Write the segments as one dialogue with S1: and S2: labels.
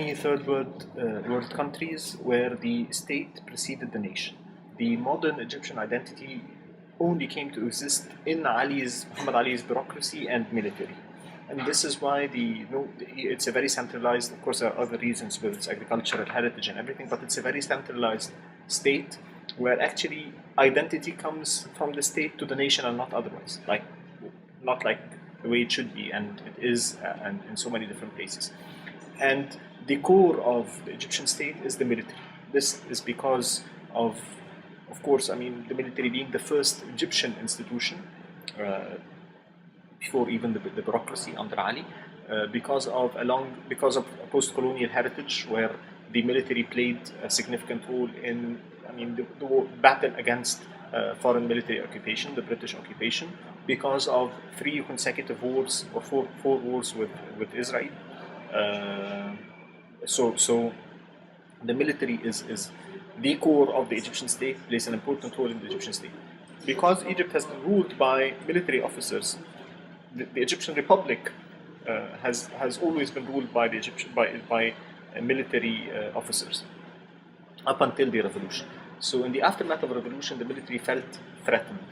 S1: many world countries where the state preceded the nation. The modern Egyptian identity only came to exist in Muhammad Ali's bureaucracy and military. And this is why it's a very centralized, of course there are other reasons with its agricultural heritage and everything, but it's a very centralized state where actually identity comes from the state to the nation and not otherwise, not like the way it should be, and it is and in so many different places. And the core of the Egyptian state is the military. This is because of course, I mean, the military being the first Egyptian institution before even the bureaucracy under Ali, because of post-colonial heritage where the military played a significant role in, I mean, the battle against foreign military occupation, the British occupation, because of 3 consecutive wars or four wars with Israel. So the military is the core of the Egyptian state, plays an important role in the Egyptian state. Because Egypt has been ruled by military officers, the Egyptian Republic has always been ruled by military officers up until the revolution. So in the aftermath of the revolution, the military felt threatened.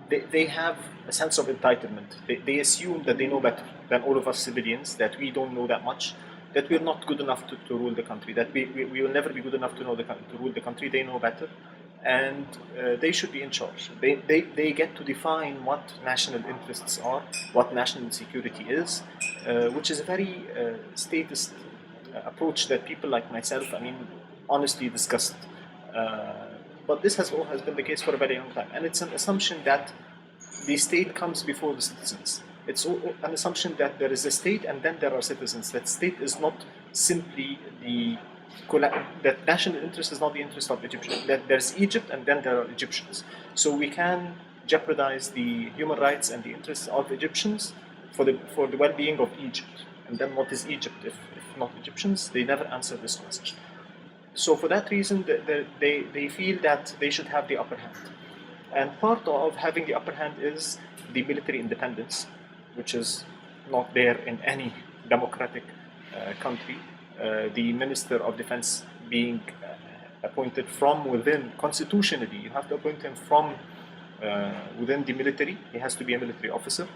S1: They have a sense of entitlement. They assume that they know better than all of us civilians, that we don't know that much, that we're not good enough to rule the country, that we will never be good enough to rule the country. They know better, and they should be in charge. They get to define what national interests are, what national security is, which is a very statist approach that people like myself, I mean, honestly disgust. But this has been the case for a very long time, and it's an assumption that the state comes before the citizens. It's an assumption that there is a state and then there are citizens. That state is not simply that national interest is not the interest of Egyptians. That there's Egypt and then there are Egyptians. So we can jeopardize the human rights and the interests of Egyptians for the well-being of Egypt. And then what is Egypt if not Egyptians? They never answer this question. So for that reason, they feel that they should have the upper hand. And part of having the upper hand is the military independence, which is not there in any democratic country. The Minister of Defense being appointed from within, constitutionally, you have to appoint him from within the military. He has to be a military officer.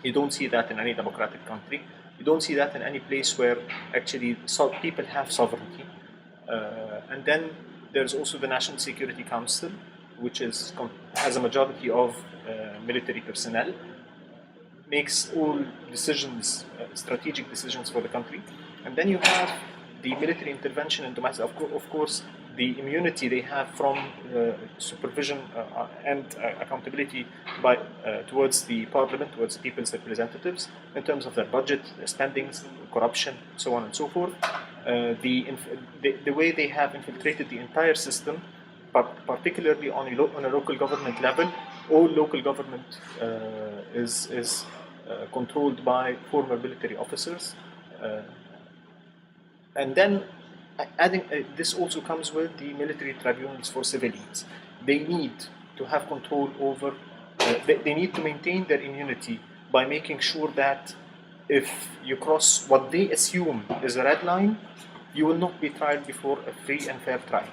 S1: You don't see that in any democratic country. You don't see that in any place where actually people have sovereignty. And then there's also the National Security Council, which has a majority of military personnel, makes all decisions, strategic decisions for the country. And then you have the military intervention in domestic, of course, the immunity they have from supervision and accountability towards the parliament, towards the people's representatives, in terms of their budget, their spendings, corruption, so on and so forth. The way they have infiltrated the entire system, particularly on a local government level, all local government is controlled by former military officers. And then adding this also comes with the military tribunals for civilians. They need to have control over, they need to maintain their immunity by making sure that if you cross what they assume is a red line, you will not be tried before a free and fair trial.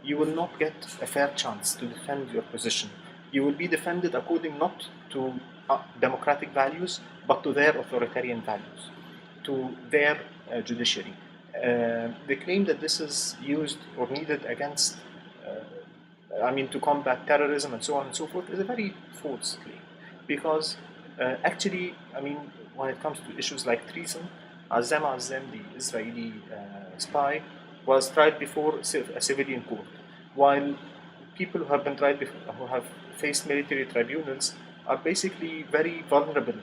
S1: You will not get a fair chance to defend your position. You will be defended according not to democratic values, but to their authoritarian values, to their judiciary. They claim that this is used or needed against, to combat terrorism and so on and so forth, is a very false claim. Because actually, when it comes to issues like treason, Azem, the Israeli spy, was tried before a civilian court, while people who have been tried before, who have faced military tribunals, are basically very vulnerable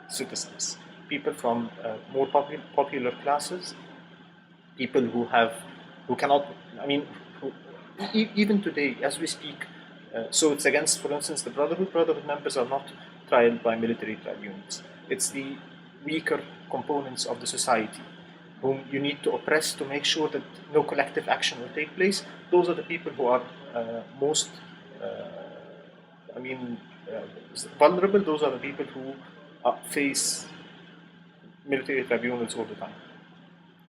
S1: citizens, people from more popular classes, people who cannot, even today as we speak. So it's against, for instance, the Brotherhood members are not tried by military tribunals. It's the weaker components of the society whom you need to oppress to make sure that no collective action will take place. Those are the people who are most vulnerable. Those are the people who face military tribunals all the time.